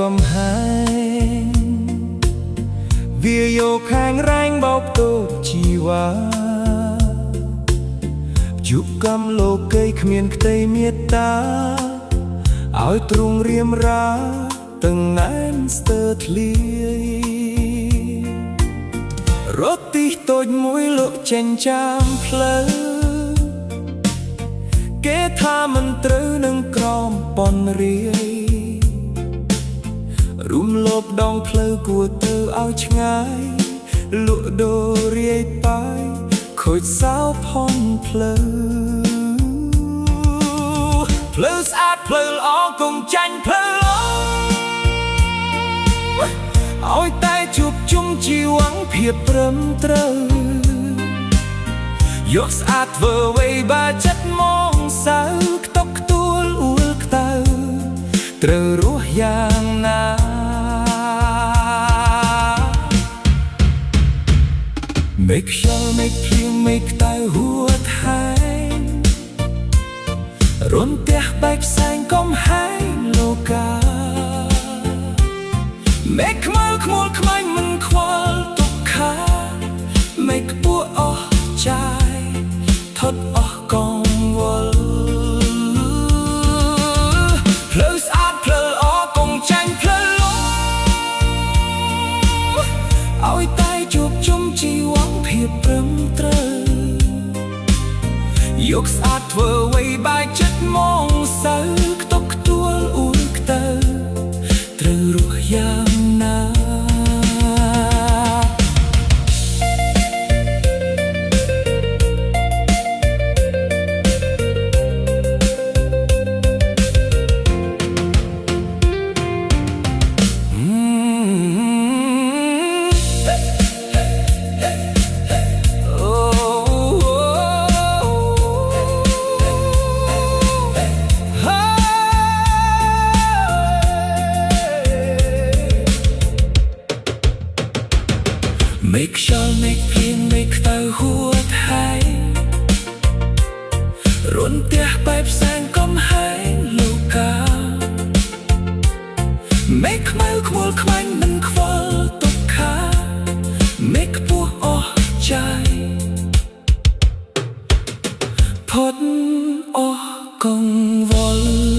កំហែងវាយកខាងរែងបោកតូបជីវ៉ាយុកម្មលោកីគ្មានក្តីមេត្តាឲ្យទ្រង់រៀមរាទាំងណែនស្ទើរធ្លាយរត់ទីតូចមួយលក់ចេញចាមផ្លូវគេថាមិនត្រូវនឹងក្រមប៉ុនរាយរុំលបដងផ្លូវគួរទៅឲ្យឆ្ងាយលក់ដូររាយបាយខូចសៅផនផ្លូវផ្លូវស្អាតផ្លូវល្អគង់ចាញ់ផ្លូវឲ្យតែជួបជុំជីវ័ងភាពត្រឹមត្រូវយកស្អាតធ្វើអ្វីបើចិត្តមកសៅខ្តុកខ្ទួលអួលខ្តៅត្រូវរស់យ៉ាងណាមេខ្យល់មេភ្លៀងមេខ្តៅហួតហែងរន្ទះបែកផ្សែងកំហែងលោកាមេខ្មៅខ្មួលខ្មាញ់មិនខ្វល់ទុក្ខាមេខ្ពស់អស់ចាយថត់អស់កងវល់ផ្លូវស្អាតផ្លូវល្អគង់ចាញ់ផ្លូវឲ្យតែជួបជុំជីវ័ងភាពត្រឹមត្រូវយកស្អាតធ្វើអ្វីបែកចិត្តមកសៅខ្តុកខ្ទួលអួនខ្តៅត្រូវរស់យ៉ាងណាមេខ្យល់មេភ្លៀងមេខ្តៅហួតហែងរន្ទះបែបផ្សែងកំហែងលោកាមេខ្មៅខ្មួលខ្មាញ់មិនខ្វល់ទុក្ខាមេខ្ពស់អស់ចាយផុតអស់កងវល់